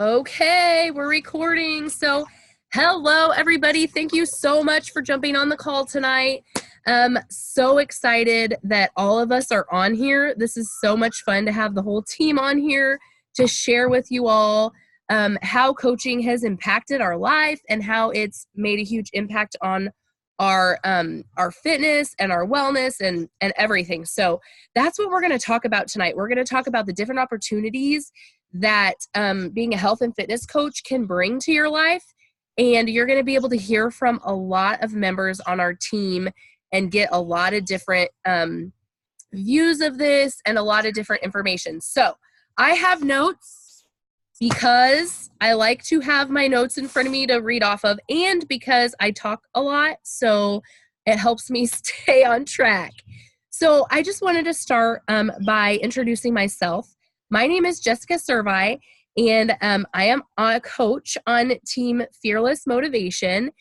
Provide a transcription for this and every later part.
Okay, we're recording. So, hello everybody. Thank you so much for jumping on the call tonight. So excited that all of us are on here. This is so much fun to have the whole team on here to share with you all how coaching has impacted our life and how it's made a huge impact on our fitness and our wellness and everything. So that's what we're going to talk about tonight. We're going to talk about the different opportunities that being a health and fitness coach can bring to your life. And you're going to be able to hear from a lot of members on our team and get a lot of different views of this and a lot of different information. So I have notes because I like to have my notes in front of me to read off of, and because I talk a lot, so it helps me stay on track. So I just wanted to start by introducing myself. My name is Jessica Servi, and I am a coach on Team Fearless Motivation.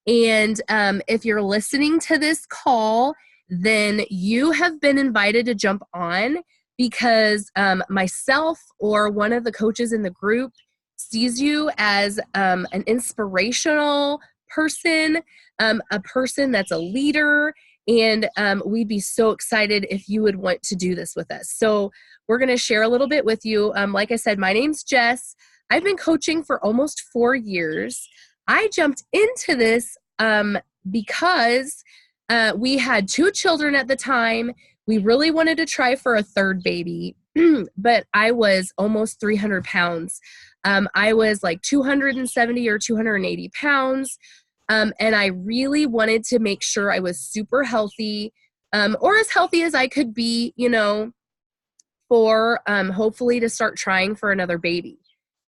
And if you're listening to this call, then you have been invited to jump on because myself or one of the coaches in the group sees you as an inspirational person, a person that's a leader, and we'd be so excited if you would want to do this with us. So we're going to share a little bit with you. Like I said, my name's Jess. I've been coaching for almost 4 years. I jumped into this because we had 2 children at the time. We really wanted to try for a third baby, but I was almost 300 pounds. I was like 270 or 280 pounds. And I really wanted to make sure I was super healthy, or as healthy as I could be, for hopefully to start trying for another baby.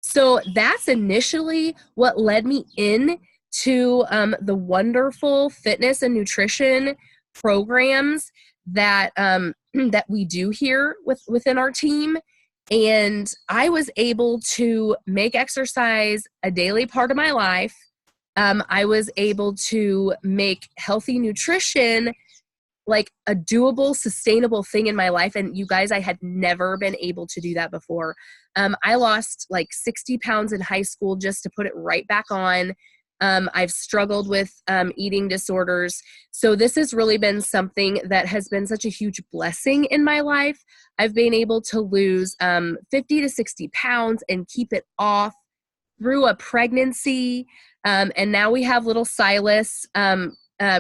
So that's initially what led me in to the wonderful fitness and nutrition programs that that we do here within our team. And I was able to make exercise a daily part of my life. I was able to make healthy nutrition like a doable, sustainable thing in my life. And you guys, I had never been able to do that before. I lost like 60 pounds in high school just to put it right back on. I've struggled with eating disorders. So this has really been something that has been such a huge blessing in my life. I've been able to lose 50 to 60 pounds and keep it off through a pregnancy. And now we have little Silas.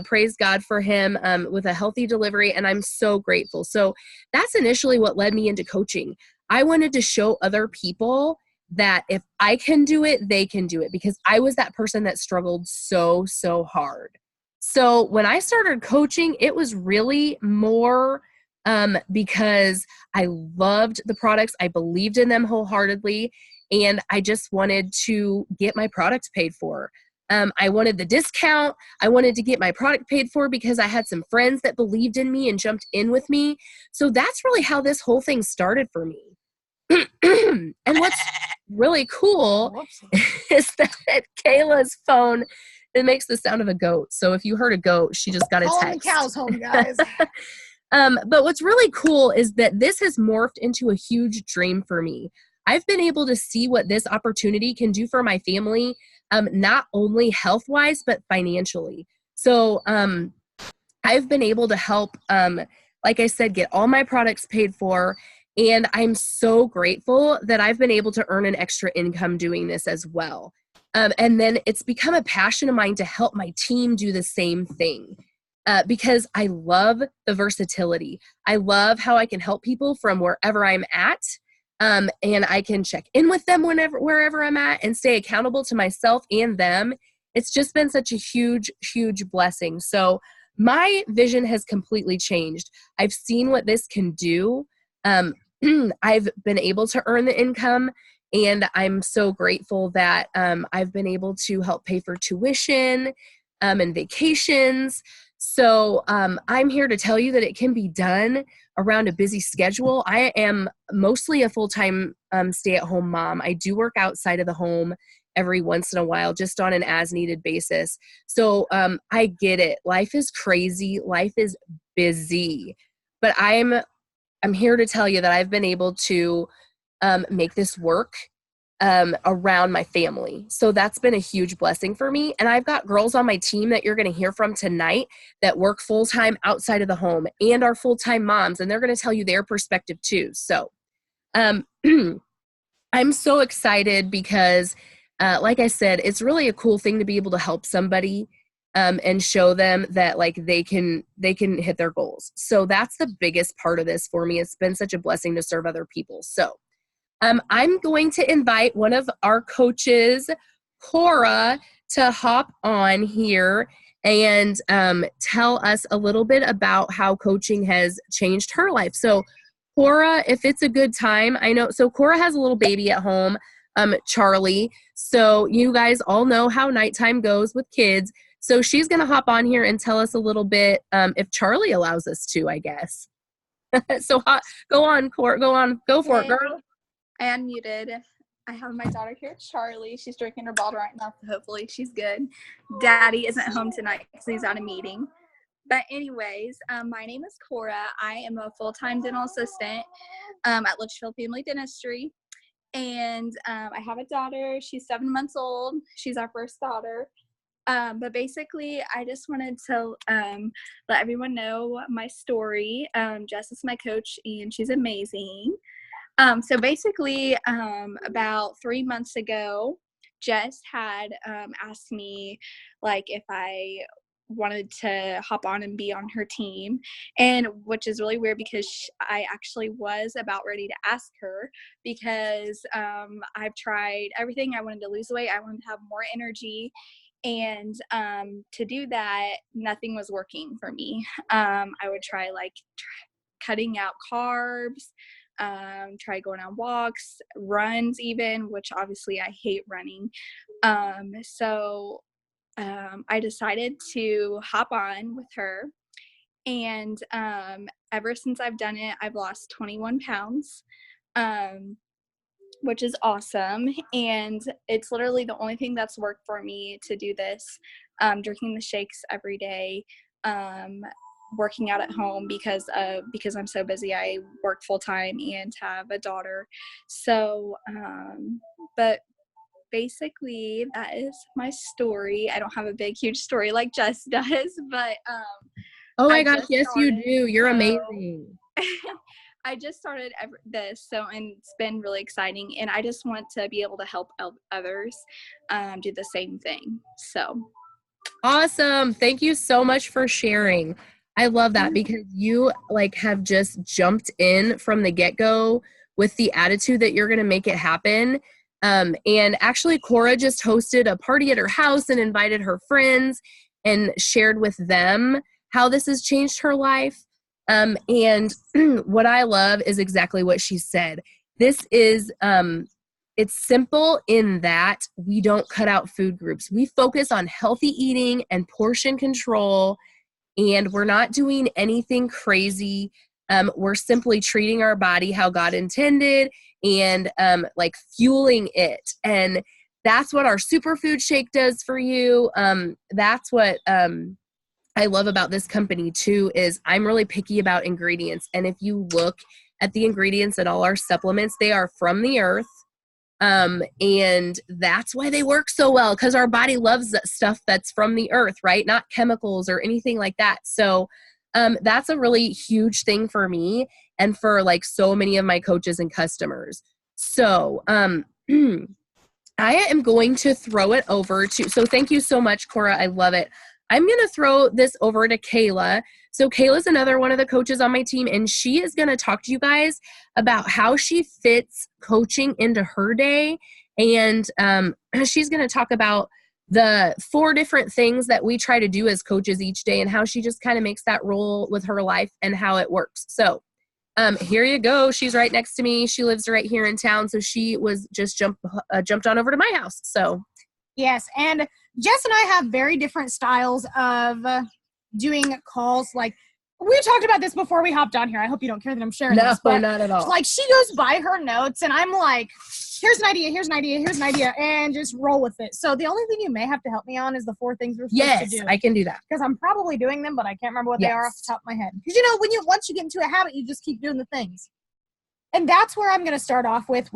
Praise God for him with a healthy delivery, and I'm so grateful. So that's initially what led me into coaching. I wanted to show other people that if I can do it, they can do it, because I was that person that struggled so hard. So when I started coaching, it was really more because I loved the products. I believed in them wholeheartedly, and I just wanted to get my products paid for. I wanted the discount. I wanted to get my product paid for because I had some friends that believed in me and jumped in with me. So that's really how this whole thing started for me. And what's really cool is that Kayla's phone, it makes the sound of a goat. So if you heard a goat, she just got a Calling text. the cows home, guys. But what's really cool is that this has morphed into a huge dream for me. I've been able to see what this opportunity can do for my family, not only health-wise, but financially. So I've been able to help, like I said, get all my products paid for. And I'm so grateful that I've been able to earn an extra income doing this as well. And then it's become a passion of mine to help my team do the same thing. Because I love the versatility. I love how I can help people from wherever I'm at. And I can check in with them wherever I'm at and stay accountable to myself and them. It's just been such a huge blessing. So my vision has completely changed. I've seen what this can do. I've been able to earn the income, and I'm so grateful that I've been able to help pay for tuition and vacations. So I'm here to tell you that it can be done around a busy schedule. I am mostly a full-time stay-at-home mom. I do work outside of the home every once in a while, just on an as-needed basis. So I get it. Life is crazy. Life is busy. But I'm here to tell you that I've been able to make this work. around my family. So that's been a huge blessing for me. And I've got girls on my team that you're going to hear from tonight that work full-time outside of the home and are full-time moms, and they're going to tell you their perspective too. So I'm so excited because, like I said, it's really a cool thing to be able to help somebody and show them that like they can hit their goals. So that's the biggest part of this for me. It's been such a blessing to serve other people. So I'm going to invite one of our coaches, Cora, to hop on here and tell us a little bit about how coaching has changed her life. So Cora, if it's a good time, I know, so Cora has a little baby at home, Charlie. So you guys all know how nighttime goes with kids. So she's going to hop on here and tell us a little bit, if Charlie allows us to, I guess. So go on, Cora, go for it, girl. I unmuted. I have my daughter here, Charlie. She's drinking her bottle right now, so hopefully she's good. Daddy isn't home tonight because he's at a meeting. But anyways, my name is Cora. I am a full-time dental assistant at Litchfield Family Dentistry. And I have a daughter. She's 7 months old. She's our first daughter. But basically, I just wanted to let everyone know my story. Jess is my coach, and she's amazing. So basically, about 3 months ago, Jess had asked me, like, if I wanted to hop on and be on her team, and which is really weird because I actually was about ready to ask her because I've tried everything. I wanted to lose weight. I wanted to have more energy. And to do that, nothing was working for me. I would try cutting out carbs, try going on walks, runs even, which obviously I hate running. So I decided to hop on with her. And ever since I've done it, I've lost 21 pounds, which is awesome. And it's literally the only thing that's worked for me to do this, drinking the shakes every day, working out at home because I'm so busy. I work full time and have a daughter. So, but basically that is my story. I don't have a big, huge story like Jess does, but oh my gosh, yes, you do. You're amazing. I just started this, so, and it's been really exciting, and I just want to be able to help others do the same thing. So awesome. Thank you so much for sharing. I love that because you have just jumped in from the get-go with the attitude that you're going to make it happen. And actually, Cora just hosted a party at her house and invited her friends and shared with them how this has changed her life. And what I love is exactly what she said. This is, it's simple in that we don't cut out food groups. We focus on healthy eating and portion control, and we're not doing anything crazy. We're simply treating our body how God intended and fueling it. And that's what our superfood shake does for you. That's what I love about this company too, is I'm really picky about ingredients. And if you look at the ingredients in all our supplements, they are from the earth. And that's why they work so well, because our body loves that stuff that's from the earth, right? Not chemicals or anything like that. So that's a really huge thing for me and for so many of my coaches and customers. So I am going to throw it over to, so thank you so much, Cora. I love it. I'm going to throw this over to Kayla. So Kayla's another one of the coaches on my team, and she is going to talk to you guys about how she fits coaching into her day. And she's going to talk about the 4 different things that we try to do as coaches each day and how she just kind of makes that roll with her life and how it works. So here you go. She's right next to me. She lives right here in town. So she was just jumped on over to my house. So yes, and Jess and I have very different styles of doing calls. We talked about this before we hopped on here. I hope you don't care that I'm sharing this. No, not at all. She goes by her notes, and I'm like, here's an idea, here's an idea, here's an idea, and just roll with it. So the only thing you may have to help me on is the 4 things we're supposed to do. Yes, I can do that. Because I'm probably doing them, but I can't remember what they are off the top of my head. Because, once you get into a habit, you just keep doing the things. And that's where I'm going to start off with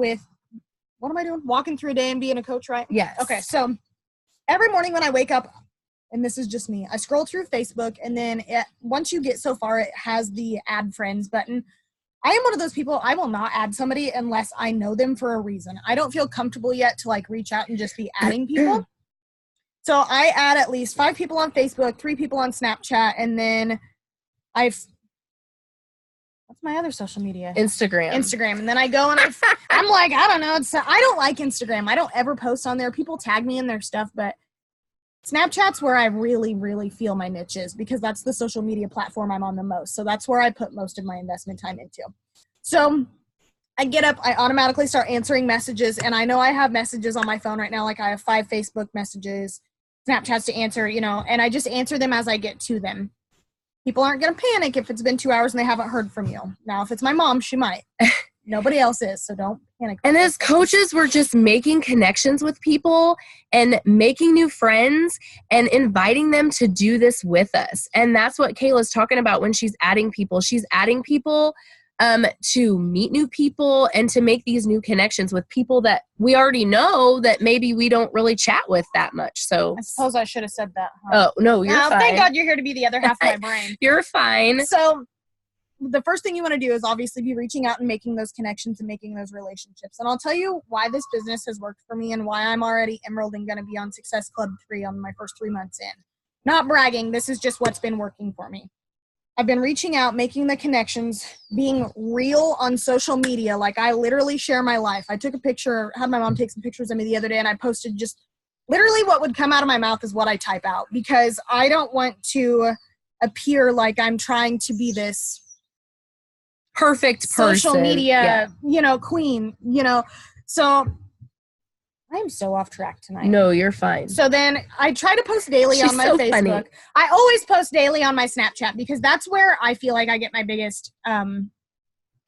what am I doing? Walking through a day and being a coach, right? Yes. Okay, so every morning when I wake up, and this is just me, I scroll through Facebook, and then once you get so far, it has the add friends button. I am one of those people, I will not add somebody unless I know them for a reason. I don't feel comfortable yet to like reach out and just be adding people. So I add at least 5 people on Facebook, 3 people on Snapchat, and then what's my other social media? Instagram. And then I go and I'm like, I don't know. I don't like Instagram. I don't ever post on there. People tag me in their stuff, but Snapchat's where I really, really feel my niche is because that's the social media platform I'm on the most. So that's where I put most of my investment time into. So I get up, I automatically start answering messages, and I know I have messages on my phone right now. Like I have 5 Facebook messages, Snapchats to answer, and I just answer them as I get to them. People aren't going to panic if it's been 2 hours and they haven't heard from you. Now, if it's my mom, she might. Nobody else is, so don't panic. And as coaches, we're just making connections with people and making new friends and inviting them to do this with us. And that's what Kayla's talking about when she's adding people. She's adding people to meet new people and to make these new connections with people that we already know that maybe we don't really chat with that much. So I suppose I should have said that. Huh? Oh, no, you're fine. Thank God you're here to be the other half of my brain. You're fine. So the first thing you want to do is obviously be reaching out and making those connections and making those relationships. And I'll tell you why this business has worked for me and why I'm already Emerald and going to be on Success Club 3 on my first 3 months in. Not bragging. This is just what's been working for me. I've been reaching out, making the connections, being real on social media. Like I literally share my life. I took a picture, had my mom take some pictures of me the other day, and I posted just literally what would come out of my mouth is what I type out because I don't want to appear like I'm trying to be this perfect person. Social media, queen, So I'm so off track tonight. No, you're fine. So then I try to post daily on my Facebook. Funny. I always post daily on my Snapchat because that's where I feel like I get my biggest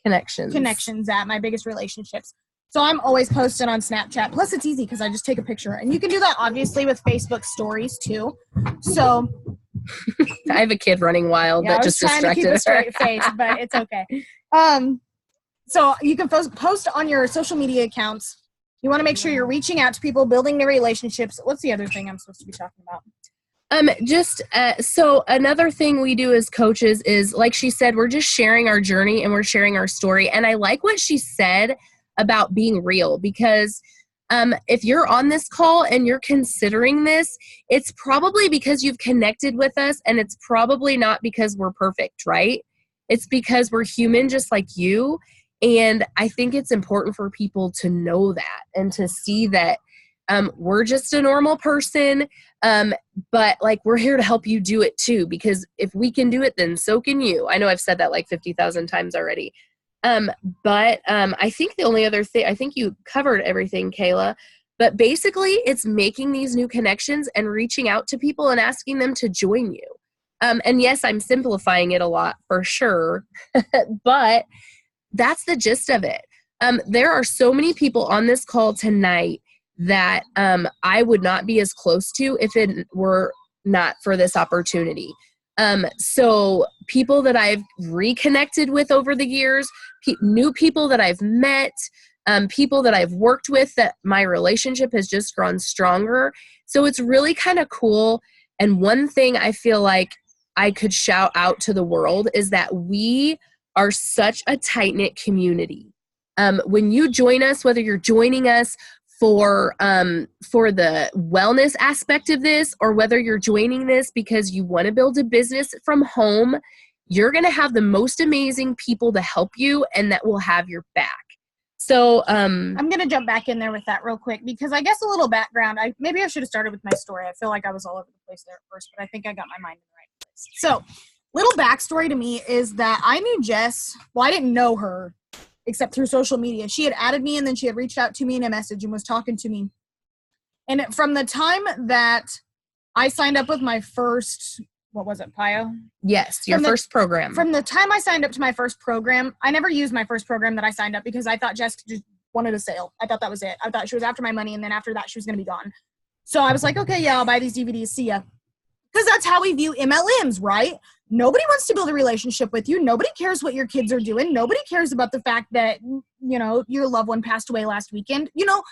connections at, my biggest relationships. So I'm always posting on Snapchat. Plus it's easy because I just take a picture. And you can do that obviously with Facebook stories too. So I have a kid running wild that just distracted her. I was trying to keep a straight face, but it's okay. So you can post on your social media accounts. You want to make sure you're reaching out to people, building their relationships. What's the other thing I'm supposed to be talking about? So another thing we do as coaches is, like she said, we're just sharing our journey and we're sharing our story. And I like what she said about being real because if you're on this call and you're considering this, it's probably because you've connected with us and it's probably not because we're perfect, right? It's because we're human just like you. And I think it's important for people to know that and to see that we're just a normal person, but like we're here to help you do it too, because if we can do it, then so can you. I know I've said that like 50,000 times already. But I think the only other thing, I think you covered everything, Kayla, but basically it's making these new connections and reaching out to people and asking them to join you. And yes, I'm simplifying it a lot for sure, but that's the gist of it. There are so many people on this call tonight that I would not be as close to if it were not for this opportunity. So people that I've reconnected with over the years, new people that I've met, people that I've worked with that my relationship has just grown stronger. So it's really kind of cool. And one thing I feel like I could shout out to the world is that we are such a tight-knit community. When you join us, whether you're joining us for the wellness aspect of this, or whether you're joining this because you want to build a business from home, you're going to have the most amazing people to help you and that will have your back. So I'm going to jump back in there with that real quick because I guess a little background. Maybe I should have started with my story. I feel like I was all over the place there at first, but I think I got my mind in the right place. So little backstory to me is that I knew Jess. Well, I didn't know her except through social media. She had added me and then she had reached out to me in a message and was talking to me. And from the time that I signed up with my first, what was it, PIO? Yes, your first program. From the time I signed up to my first program, I never used my first program that I signed up because I thought Jess just wanted a sale. I thought that was it. I thought she was after my money and then after that she was going to be gone. So I was like, okay, yeah, I'll buy these DVDs. See ya. Because that's how we view MLMs, right? Nobody wants to build a relationship with you. Nobody cares what your kids are doing. Nobody cares about the fact that, you know, your loved one passed away last weekend. You know,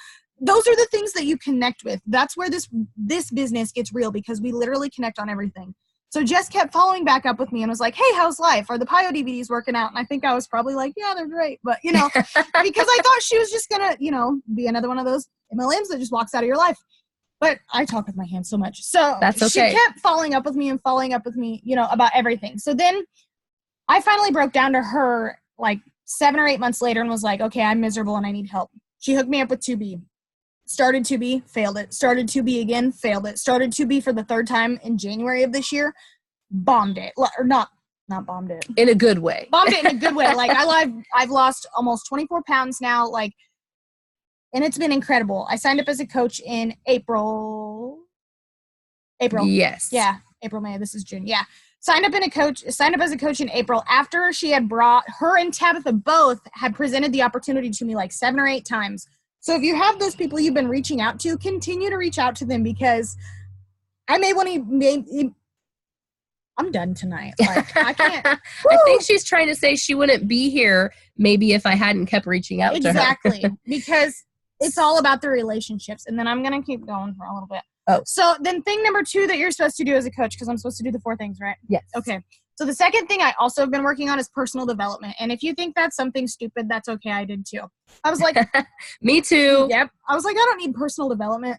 those are the things that you connect with. That's where this business gets real, because we literally connect on everything. So Jess kept following back up with me and was like, hey, how's life? Are the Pio DVDs working out? And I think I was probably like, yeah, they're great. But, you know, because I thought she was just going to, you know, be another one of those MLMs that just walks out of your life. But I talk with my hands so much. So That's okay. She kept following up with me, you know, about everything. So then I finally broke down to her like 7 or 8 months later and was like, okay, I'm miserable and I need help. She hooked me up with 2B. Started 2B, failed it. Started 2B again, failed it. Started 2B for the 3rd time in January of this year, bombed it. Or not bombed it. In a good way. Bombed it in a good way. Like I've lost almost 24 pounds now, like, and it's been incredible. I signed up as a coach in April. Yes. Yeah, April, May. This is June. Yeah. Signed up as a coach in April after she had her and Tabitha both had presented the opportunity to me like 7 or 8 times. So if you have those people you've been reaching out to, continue to reach out to them, because I may want to. I'm done tonight. Like, I can't. I think she's trying to say she wouldn't be here maybe if I hadn't kept reaching out to her. Exactly. Because it's all about the relationships. And then I'm going to keep going for a little bit. Oh. So then thing number 2 that you're supposed to do as a coach, because I'm supposed to do the 4 things, right? Yes. Okay. So the second thing I also have been working on is personal development. And if you think that's something stupid, that's okay. I did too. I was like, me too. Yep. I was like, I don't need personal development.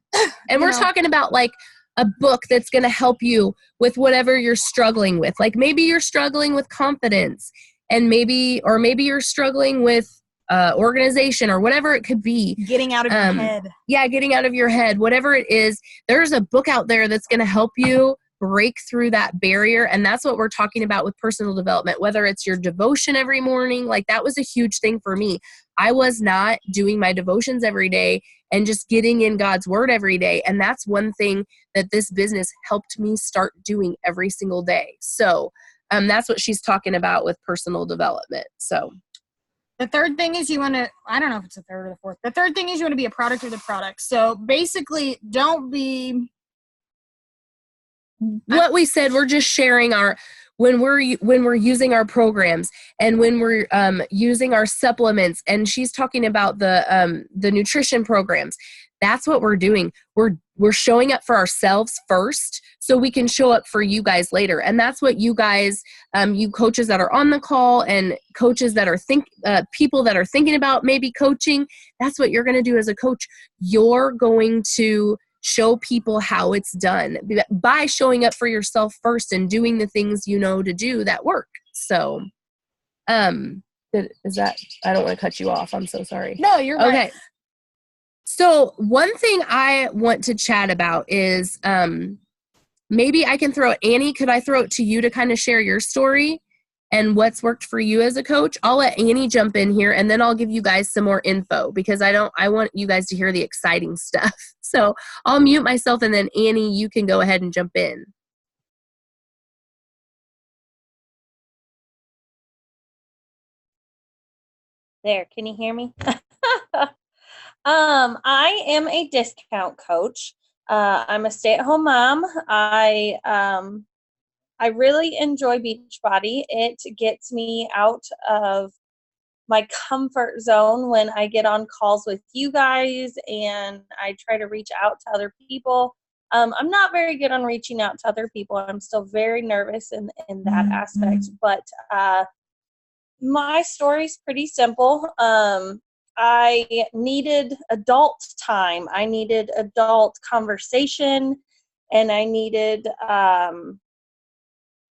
And we're talking about like a book that's going to help you with whatever you're struggling with. Like maybe you're struggling with confidence, and maybe you're struggling with organization or whatever it could be. Getting out of your head. Yeah, getting out of your head. Whatever it is, there's a book out there that's going to help you break through that barrier. And that's what we're talking about with personal development, whether it's your devotion every morning. Like that was a huge thing for me. I was not doing my devotions every day and just getting in God's word every day. And that's one thing that this business helped me start doing every single day. So that's what she's talking about with personal development. So the third thing is you want to, I don't know if it's the third or the fourth. The third thing is you want to be a product of the product. So basically don't be. What we said, we're just sharing when we're using our programs and when we're using our supplements, and she's talking about the nutrition programs. That's what we're doing. We're showing up for ourselves first so we can show up for you guys later. And that's what you guys, you coaches that are on the call and coaches that are people that are thinking about maybe coaching, that's what you're going to do as a coach. You're going to show people how it's done by showing up for yourself first and doing the things you know to do that work. So, is that, I don't want to cut you off. I'm so sorry. No, you're right. Okay. So one thing I want to chat about is, maybe I can throw it, Annie, could I throw it to you to kind of share your story and what's worked for you as a coach? I'll let Annie jump in here and then I'll give you guys some more info because I want you guys to hear the exciting stuff. So I'll mute myself and then Annie, you can go ahead and jump in. There, can you hear me? I am a discount coach. I'm a stay-at-home mom. I really enjoy Beachbody. It gets me out of my comfort zone when I get on calls with you guys and I try to reach out to other people. I'm not very good on reaching out to other people. I'm still very nervous in that aspect, but my story's pretty simple. I needed adult time. I needed adult conversation, and I needed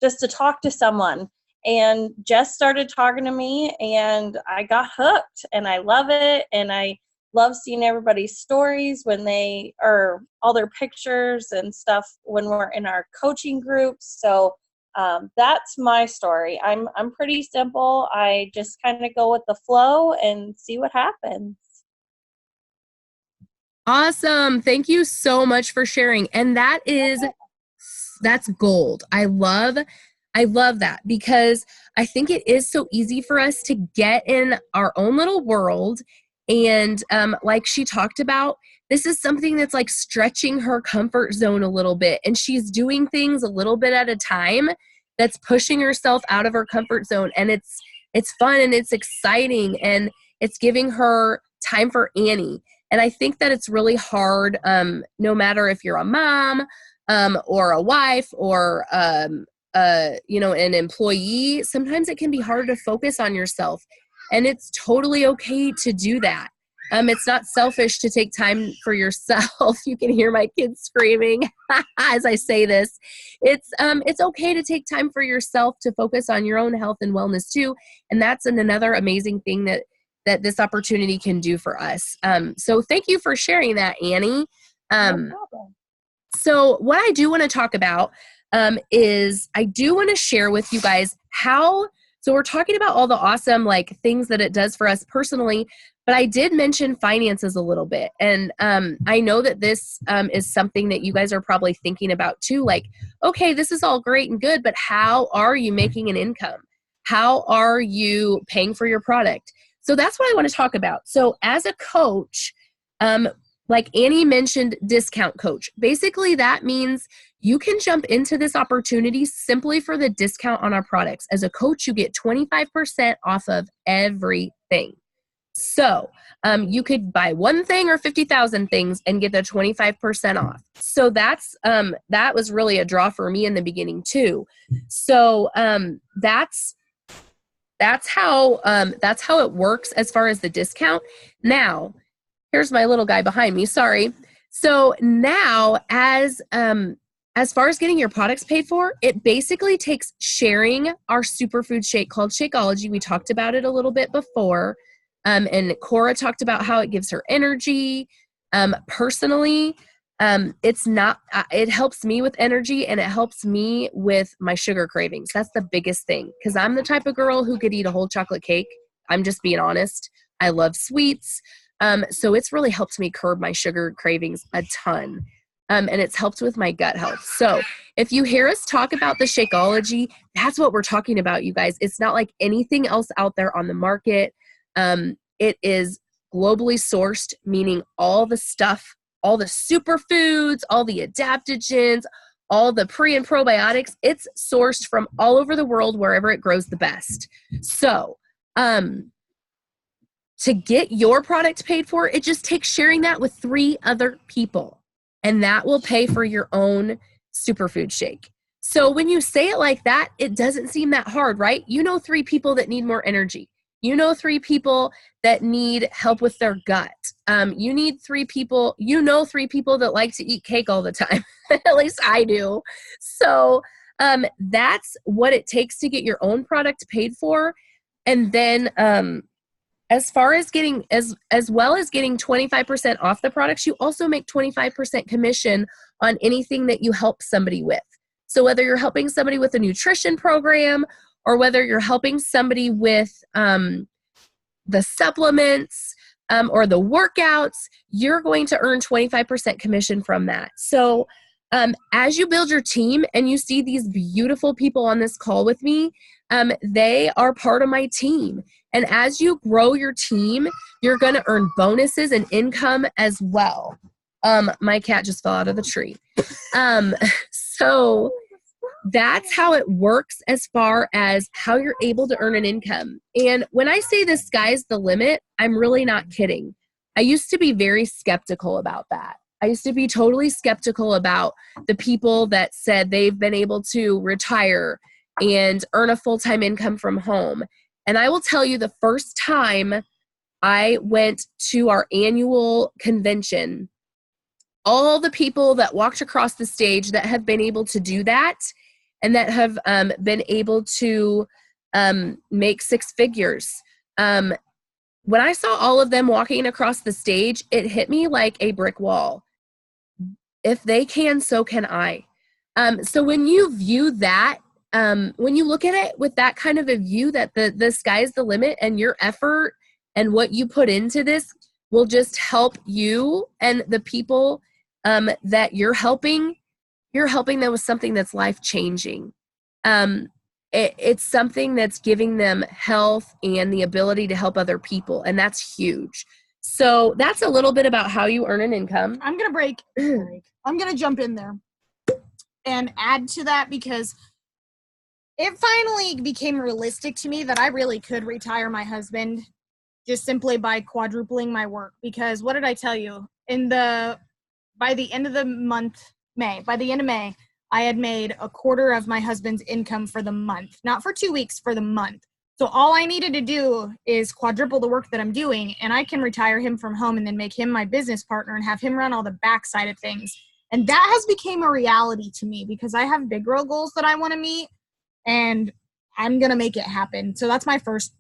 just to talk to someone. And Jess started talking to me, and I got hooked, and I love it. And I love seeing everybody's stories when they are all their pictures and stuff when we're in our coaching groups. So that's my story. I'm pretty simple. I just kind of go with the flow and see what happens. Awesome. Thank you so much for sharing. And that's gold. I love that because I think it is so easy for us to get in our own little world And like she talked about, this is something that's like stretching her comfort zone a little bit. And she's doing things a little bit at a time that's pushing herself out of her comfort zone. And it's fun and it's exciting and it's giving her time for Annie. And I think that it's really hard, no matter if you're a mom or a wife or an employee. Sometimes it can be hard to focus on yourself, and it's totally okay to do that. It's not selfish to take time for yourself. You can hear my kids screaming as I say this. It's okay to take time for yourself to focus on your own health and wellness too. And that's another amazing thing that this opportunity can do for us. So thank you for sharing that, Annie. No problem. So what I do want to talk about is I do want to share with you guys so we're talking about all the awesome like things that it does for us personally, but I did mention finances a little bit. And I know that this is something that you guys are probably thinking about too. Like, okay, this is all great and good, but how are you making an income? How are you paying for your product? So that's what I want to talk about. So as a coach, like Annie mentioned, discount coach. Basically, that means you can jump into this opportunity simply for the discount on our products. As a coach, you get 25% off of everything. So you could buy one thing or 50,000 things and get the 25% off. So that was really a draw for me in the beginning too. So that's how it works as far as the discount. Now, here's my little guy behind me. Sorry. So now, as far as getting your products paid for, it basically takes sharing our superfood shake called Shakeology. We talked about it a little bit before, and Cora talked about how it gives her energy. Personally, it helps me with energy and it helps me with my sugar cravings. That's the biggest thing, because I'm the type of girl who could eat a whole chocolate cake. I'm just being honest. I love sweets. So it's really helped me curb my sugar cravings a ton. And it's helped with my gut health. So if you hear us talk about the Shakeology, that's what we're talking about, you guys. It's not like anything else out there on the market. It is globally sourced, meaning all the stuff, all the superfoods, all the adaptogens, all the pre and probiotics, it's sourced from all over the world, wherever it grows the best. So, to get your product paid for, it just takes sharing that with 3 other people, and that will pay for your own superfood shake. So when you say it like that, it doesn't seem that hard, right? You know 3 people that need more energy. You know 3 people that need help with their gut. You know 3 people that like to eat cake all the time. At least I do. So that's what it takes to get your own product paid for. And then as far as getting, as well as getting 25% off the products, you also make 25% commission on anything that you help somebody with. So whether you're helping somebody with a nutrition program or whether you're helping somebody with the supplements or the workouts, you're going to earn 25% commission from that. So as you build your team and you see these beautiful people on this call with me, they are part of my team. And as you grow your team, you're going to earn bonuses and income as well. My cat just fell out of the tree. So that's how it works as far as how you're able to earn an income. And when I say the sky's the limit, I'm really not kidding. I used to be very skeptical about that. I used to be totally skeptical about the people that said they've been able to retire and earn a full-time income from home. And I will tell you, the first time I went to our annual convention, all the people that walked across the stage that have been able to do that and that have been able to make 6 figures, when I saw all of them walking across the stage, it hit me like a brick wall. If they can, so can I. So when you view that, when you look at it with that kind of a view that the sky's the limit and your effort and what you put into this will just help you and the people that you're helping them with something that's life-changing. It's something that's giving them health and the ability to help other people, and that's huge. So that's a little bit about how you earn an income. I'm going to break. I'm going to jump in there and add to that because it finally became realistic to me that I really could retire my husband just simply by quadrupling my work. Because what did I tell you? By the end of May, I had made a quarter of my husband's income for the month, not for 2 weeks, for the month. So all I needed to do is quadruple the work that I'm doing, and I can retire him from home and then make him my business partner and have him run all the backside of things. And that has become a reality to me because I have big girl goals that I want to meet, and I'm going to make it happen. So that's my first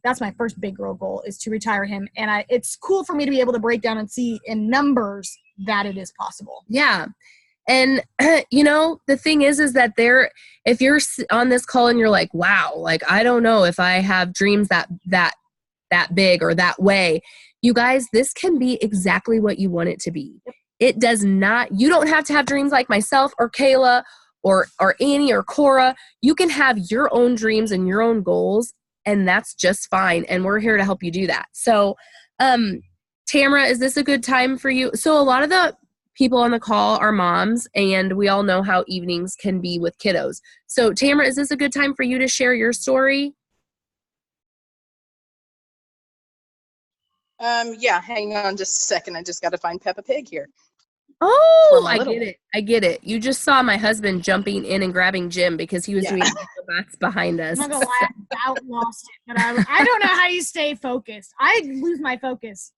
big girl goal, is to retire him. And it's cool for me to be able to break down and see in numbers that it is possible. Yeah. And, the thing is that if you're on this call and you're like, wow, like, I don't know if I have dreams that big or that way, you guys, this can be exactly what you want it to be. It does not, you don't have to have dreams like myself or Kayla or Annie or Cora. You can have your own dreams and your own goals, and that's just fine. And we're here to help you do that. So, Tamara, is this a good time for you? So a lot of the people on the call are moms, and we all know how evenings can be with kiddos. So Tamara, is this a good time for you to share your story? Yeah, hang on just a second. I just got to find Peppa Pig here. Oh, I get it. You just saw my husband jumping in and grabbing Jim because he was doing acrobats behind us. I'm not gonna lie, I about lost it, but I don't know how you stay focused. I lose my focus.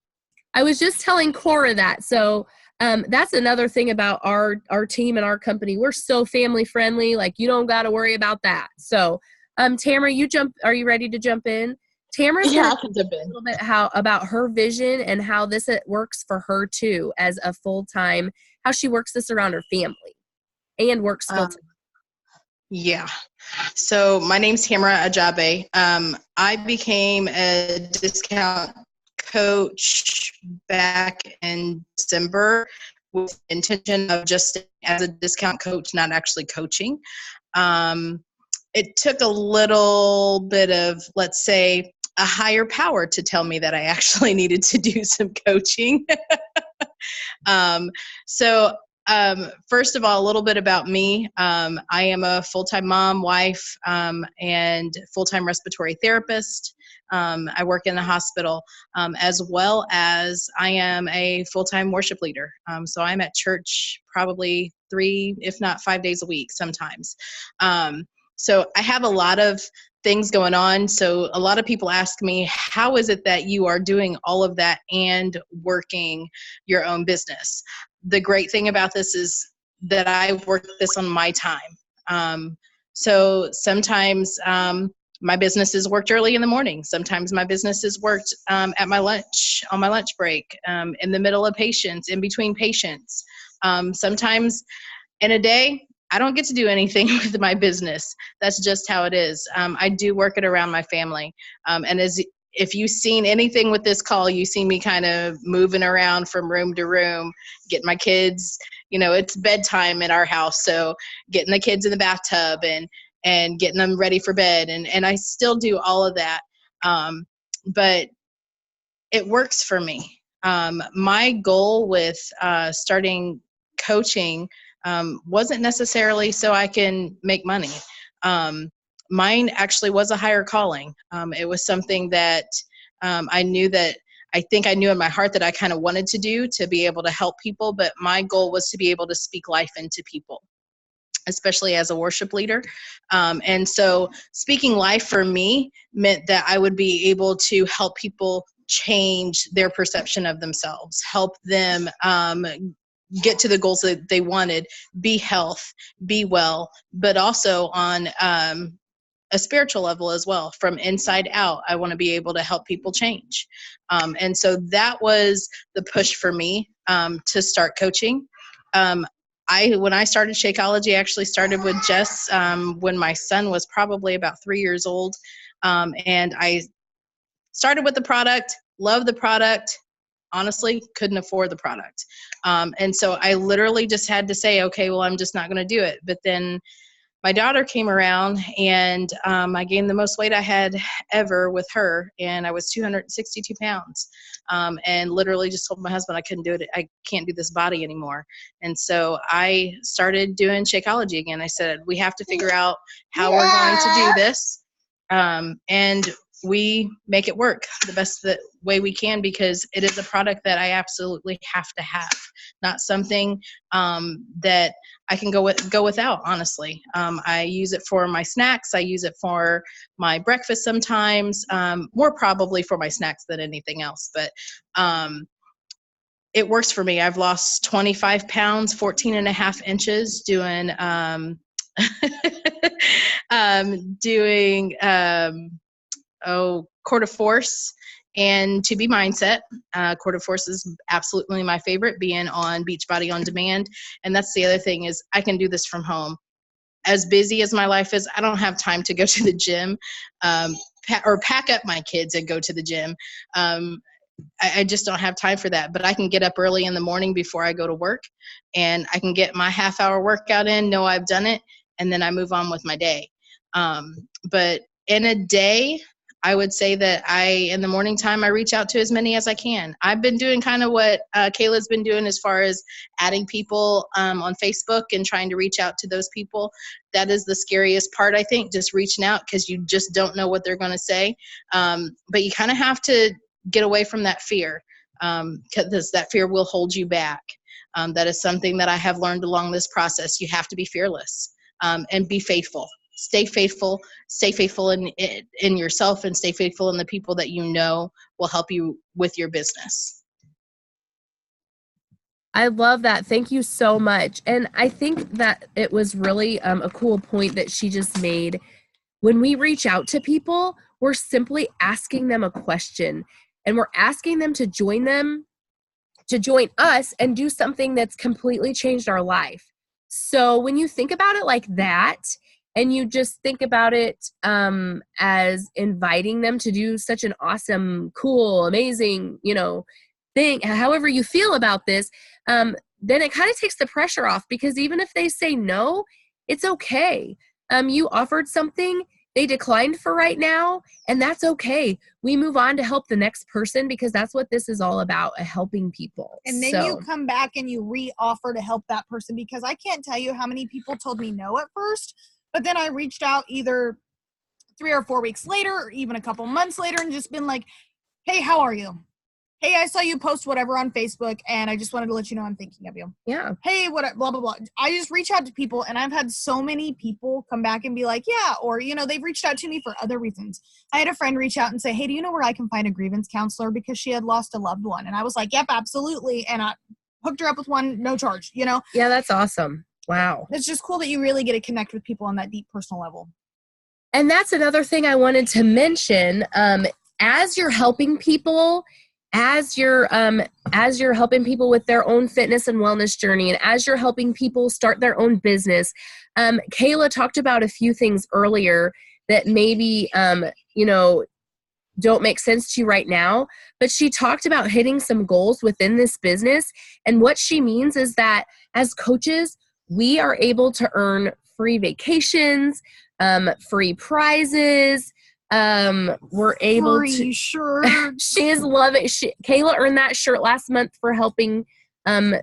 I was just telling Cora that. So that's another thing about our team and our company. We're so family friendly. Like, you don't got to worry about that. So Tamara, are you ready to jump in? Tamara's I can jump in. a little bit about her vision and how this works for her too as a full-time, how she works this around her family and works full-time. Yeah. So my name's Tamara Ajabe. I became a discount coach back in December with the intention of just as a discount coach, not actually coaching. It took a little bit of, let's say, a higher power to tell me that I actually needed to do some coaching. First of all, a little bit about me. I am a full-time mom, wife, and full-time respiratory therapist. I work in the hospital, as well as I am a full-time worship leader. So I'm at church probably 3, if not 5 days a week sometimes. So I have a lot of things going on. So a lot of people ask me, how is it that you are doing all of that and working your own business? The great thing about this is that I work this on my time. So sometimes my business is worked early in the morning. Sometimes my business is worked on my lunch break, in the middle of patients, in between patients. Sometimes in a day, I don't get to do anything with my business. That's just how it is. I do work it around my family. And if you've seen anything with this call, you see me kind of moving around from room to room, getting my kids, it's bedtime in our house. So getting the kids in the bathtub and getting them ready for bed. And I still do all of that. But it works for me. My goal with starting coaching wasn't necessarily so I can make money. Mine actually was a higher calling. It was something that I knew in my heart that I kind of wanted to do, to be able to help people. But my goal was to be able to speak life into people, especially as a worship leader. And so speaking life for me meant that I would be able to help people change their perception of themselves, help them get to the goals that they wanted, be health, be well, but also on a spiritual level as well. From inside out, I want to be able to help people change. And so that was the push for me to start coaching. When I started Shakeology, I actually started with Jess when my son was probably about 3 years old. And I started with the product, loved the product, honestly couldn't afford the product. And so I literally just had to say, okay, well, I'm just not going to do it. But then my daughter came around, and I gained the most weight I had ever with her, and I was 262 pounds. And literally just told my husband I couldn't do it. I can't do this body anymore. And so I started doing Shakeology again. I said, we have to figure out how we're going to do this. And we make it work the best way we can, because it is a product that I absolutely have to have, not something that I can go without, honestly. I use it for my snacks. I use it for my breakfast sometimes, more probably for my snacks than anything else. But it works for me. I've lost 25 pounds, 14 and a half inches doing Quarter Force and To Be Mindset. Quarter Force is absolutely my favorite, being on Beachbody On Demand. And that's the other thing, is I can do this from home. As busy as my life is, I don't have time to go to the gym or pack up my kids and go to the gym. I just don't have time for that. But I can get up early in the morning before I go to work, and I can get my half-hour workout in, know I've done it, and then I move on with my day. But in a day, I would say that in the morning time, I reach out to as many as I can. I've been doing kind of what Kayla's been doing, as far as adding people on Facebook and trying to reach out to those people. That is the scariest part, I think, just reaching out, because you just don't know what they're going to say. But you kind of have to get away from that fear, because that fear will hold you back. That is something that I have learned along this process. You have to be fearless and be faithful. Stay faithful in yourself, and stay faithful in the people that you know will help you with your business. I love that. Thank you so much. And I think that it was really a cool point that she just made. When we reach out to people, we're simply asking them a question, and we're asking them to join us and do something that's completely changed our life. So when you think about it like that, and you just think about it as inviting them to do such an awesome, cool, amazing, thing, however you feel about this, then it kind of takes the pressure off, because even if they say no, it's okay. You offered something, they declined for right now, and that's okay. We move on to help the next person, because that's what this is all about, helping people. And then you come back and you re-offer to help that person, because I can't tell you how many people told me no at first, but then I reached out either 3 or 4 weeks later, or even a couple months later, and just been like, hey, how are you? Hey, I saw you post whatever on Facebook, and I just wanted to let you know I'm thinking of you. Yeah. Hey, what, blah, blah, blah. I just reach out to people, and I've had so many people come back and be like, yeah, or, they've reached out to me for other reasons. I had a friend reach out and say, hey, do you know where I can find a grievance counselor, because she had lost a loved one? And I was like, yep, absolutely. And I hooked her up with one, no charge, Yeah, that's awesome. Wow. It's just cool that you really get to connect with people on that deep personal level. And that's another thing I wanted to mention. As you're helping people, as you're helping people with their own fitness and wellness journey, and as you're helping people start their own business, Kayla talked about a few things earlier that maybe, don't make sense to you right now, but she talked about hitting some goals within this business. And what she means is that as coaches, we are able to earn free vacations, free prizes. We're able free shirt. She is loving. Kayla earned that shirt last month for helping 5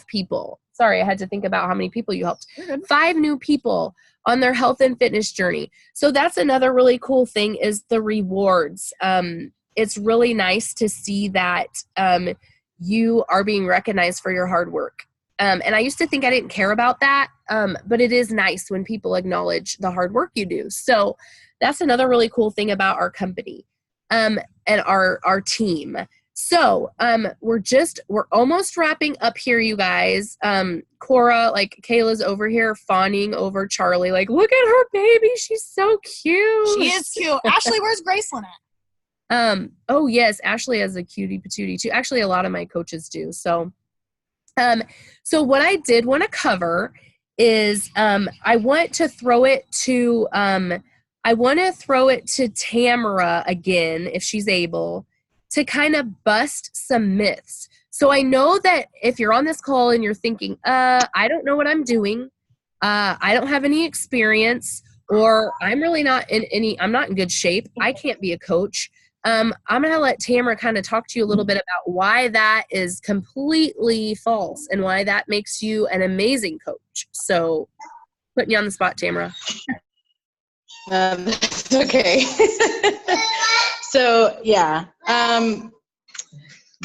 people. Sorry, I had to think about how many people you helped. 5 new people on their health and fitness journey. So that's another really cool thing, is the rewards. It's really nice to see that you are being recognized for your hard work. And I used to think I didn't care about that, but it is nice when people acknowledge the hard work you do. So that's another really cool thing about our company and our team. So we're almost wrapping up here, you guys. Cora, Kayla's over here fawning over Charlie. Look at her baby. She's so cute. She is cute. Ashley, where's Graceland at? Oh yes, Ashley has a cutie patootie too. Actually, a lot of my coaches do. So what I did want to cover is I want to throw it to Tamara again, if she's able, to kind of bust some myths. So I know that if you're on this call and you're thinking, I don't know what I'm doing, I don't have any experience, or I'm really not I'm not in good shape. I can't be a coach. I'm going to let Tamara kind of talk to you a little bit about why that is completely false and why that makes you an amazing coach. So, putting you on the spot, Tamara. Okay. So, yeah.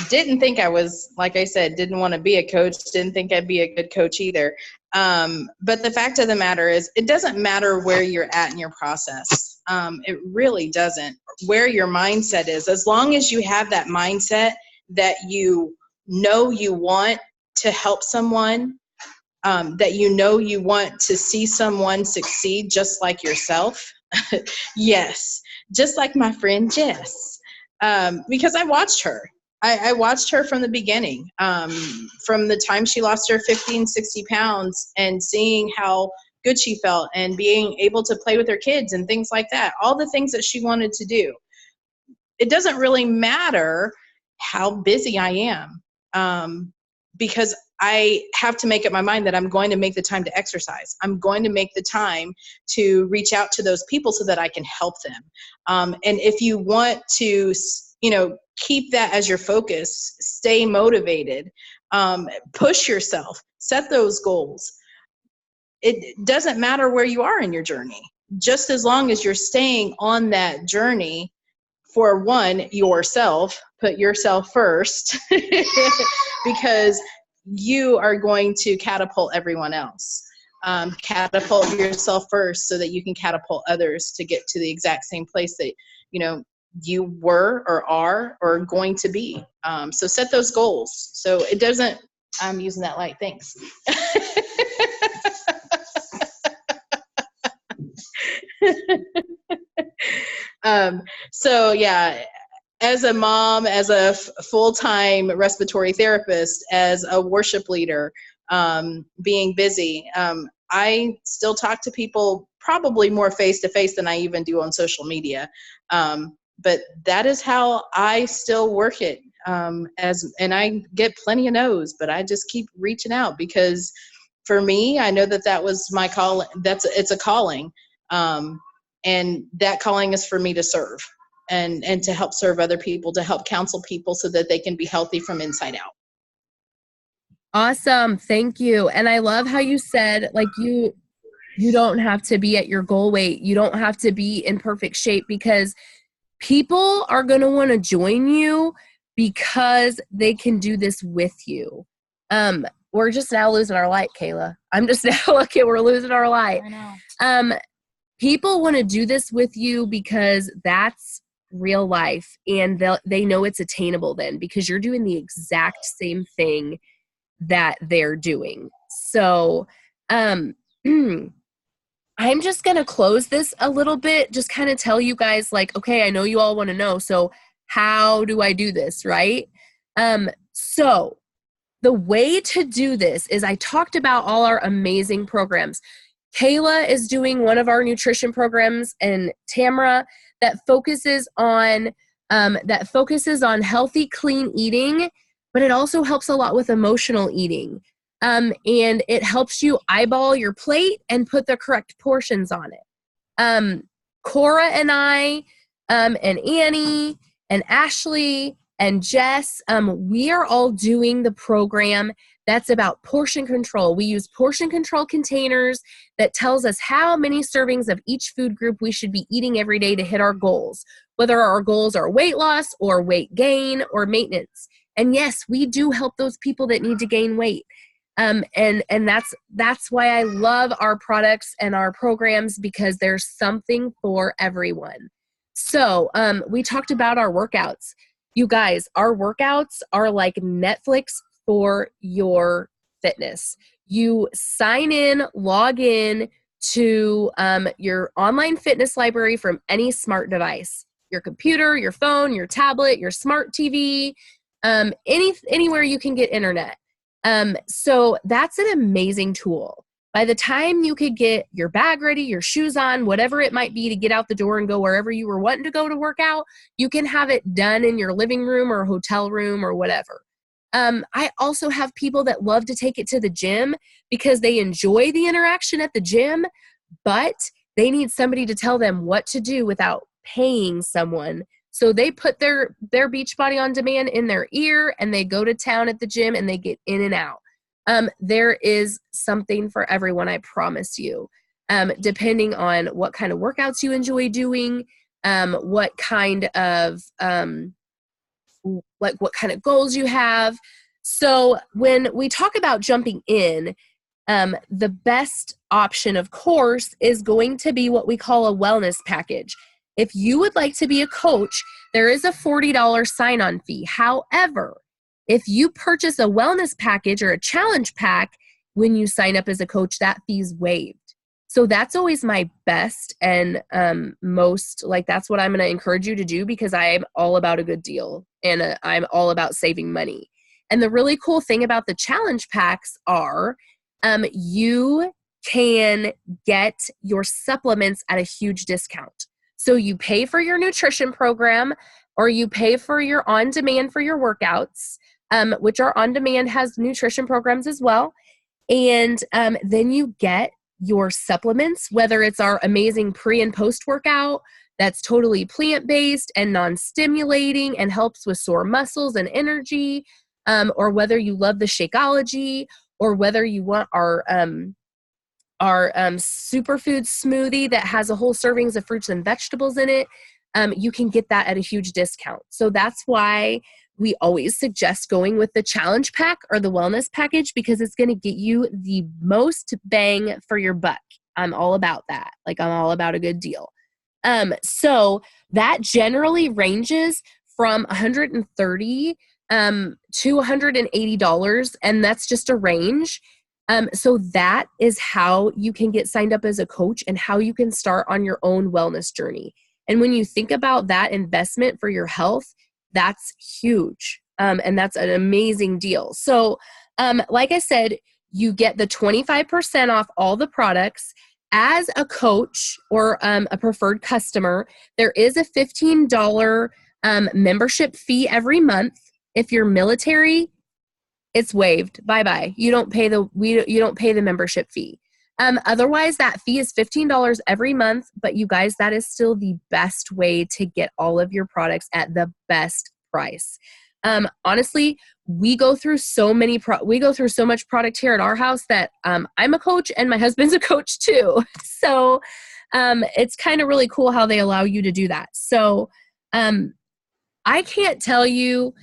Didn't think I was, like I said, didn't want to be a coach. Didn't think I'd be a good coach either. But the fact of the matter is, it doesn't matter where you're at in your process. It really doesn't. Where your mindset is, as long as you have that mindset that you know you want to help someone, that you know you want to see someone succeed just like yourself. Yes, just like my friend Jess, because I watched her. I watched her from the beginning, from the time she lost her 15, 60 pounds and seeing how good she felt and being able to play with her kids and things like that, all the things that she wanted to do. It doesn't really matter how busy I am, because I have to make up my mind that I'm going to make the time to exercise. I'm going to make the time to reach out to those people so that I can help them. And if you want to, keep that as your focus, stay motivated, push yourself, set those goals. It doesn't matter where you are in your journey, just as long as you're staying on that journey. For one, yourself, put yourself first, because you are going to catapult everyone else. Catapult yourself first so that you can catapult others to get to the exact same place that, you were or are or going to be. So set those goals. So it doesn't, I'm using that light, thanks. So yeah, as a mom, as a full-time respiratory therapist, as a worship leader, being busy, I still talk to people probably more face-to-face than I even do on social media. But that is how I still work it. And I get plenty of no's, but I just keep reaching out because for me, I know that was my call. It's a calling. And that calling is for me to serve and to help serve other people, to help counsel people so that they can be healthy from inside out. Awesome. Thank you. And I love how you said, like, you don't have to be at your goal weight. You don't have to be in perfect shape, because people are going to want to join you because they can do this with you. We're just now losing our light, Kayla. I'm just now looking, we're losing our light. I know. People want to do this with you because that's real life, and they know it's attainable then, because you're doing the exact same thing that they're doing. So, I'm just going to close this a little bit, just kind of tell you guys, like, okay, I know you all want to know, so how do I do this, right? So the way to do this is, I talked about all our amazing programs. Kayla is doing one of our nutrition programs, and Tamara that focuses on healthy, clean eating, but it also helps a lot with emotional eating. And it helps you eyeball your plate and put the correct portions on it. Cora and I, and Annie and Ashley and Jess, we are all doing the program that's about portion control. We use portion control containers that tells us how many servings of each food group we should be eating every day to hit our goals, whether our goals are weight loss or weight gain or maintenance. And yes, we do help those people that need to gain weight. And that's why I love our products and our programs, because there's something for everyone. So we talked about our workouts. You guys, our workouts are like Netflix for your fitness. You sign in, log in to your online fitness library from any smart device, your computer, your phone, your tablet, your smart TV, anywhere you can get internet. So that's an amazing tool. By the time you could get your bag ready, your shoes on, whatever it might be to get out the door and go wherever you were wanting to go to work out, you can have it done in your living room or hotel room or whatever. I also have people that love to take it to the gym because they enjoy the interaction at the gym, but they need somebody to tell them what to do without paying someone. So they put their Beachbody On Demand in their ear and they go to town at the gym and they get in and out. There is something for everyone, I promise you. Depending on what kind of workouts you enjoy doing, what kind of what kind of goals you have. So when we talk about jumping in, the best option, of course, is going to be what we call a wellness package. If you would like to be a coach, there is a $40 sign-on fee. However, if you purchase a wellness package or a challenge pack when you sign up as a coach, that fee is waived. So that's always my best and most, like, that's what I'm going to encourage you to do, because I'm all about a good deal and I'm all about saving money. And the really cool thing about the challenge packs are you can get your supplements at a huge discount. So you pay for your nutrition program, or you pay for your on-demand for your workouts, which our on-demand has nutrition programs as well. And then you get your supplements, whether it's our amazing pre and post workout that's totally plant-based and non-stimulating and helps with sore muscles and energy, or whether you love the Shakeology, or whether you want our superfood smoothie that has a whole servings of fruits and vegetables in it. You can get that at a huge discount. So that's why we always suggest going with the challenge pack or the wellness package, because it's going to get you the most bang for your buck. I'm all about that. Like, I'm all about a good deal. So that generally ranges from $130 to $180, and that's just a range. So that is how you can get signed up as a coach and how you can start on your own wellness journey. And when you think about that investment for your health, that's huge. And that's an amazing deal. So, like I said, you get the 25% off all the products. As a coach or a preferred customer, there is a $15 membership fee every month. If you're military, it's waived. Bye-bye. You don't pay the membership fee. Otherwise, that fee is $15 every month. But you guys, that is still the best way to get all of your products at the best price. Honestly, we go through so much product here at our house that I'm a coach and my husband's a coach too. So it's kind of really cool how they allow you to do that. So I can't tell you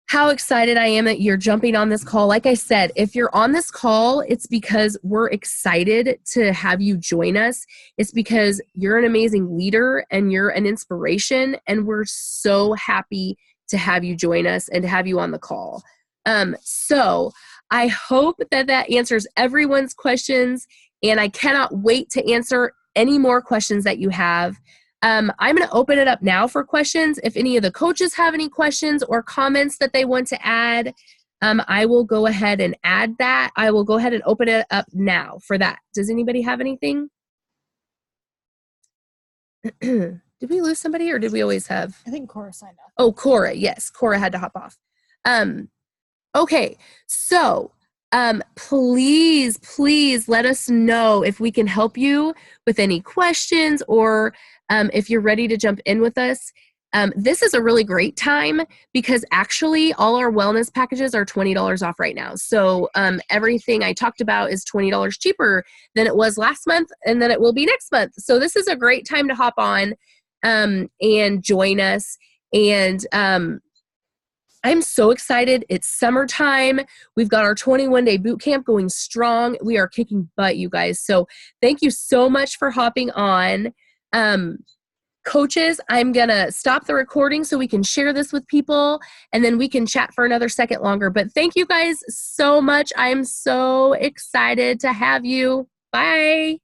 how excited I am that you're jumping on this call. Like I said, if you're on this call, it's because we're excited to have you join us. It's because you're an amazing leader and you're an inspiration, and we're so happy to have you join us and to have you on the call. So I hope that answers everyone's questions, and I cannot wait to answer any more questions that you have. I'm going to open it up now for questions. If any of the coaches have any questions or comments that they want to add, I will go ahead and add that. I will go ahead and open it up now for that. Does anybody have anything? Did we lose somebody, or did we always have? I think Cora signed up. Oh, Cora. Yes, Cora had to hop off. Okay, so please let us know if we can help you with any questions, or if you're ready to jump in with us. This is a really great time because actually all our wellness packages are $20 off right now. So everything I talked about is $20 cheaper than it was last month, and then it will be next month. So this is a great time to hop on and join us. And I'm so excited. It's summertime. We've got our 21-day boot camp going strong. We are kicking butt, you guys. So thank you so much for hopping on. Coaches, I'm going to stop the recording so we can share this with people, and then we can chat for another second longer. But thank you guys so much. I'm so excited to have you. Bye.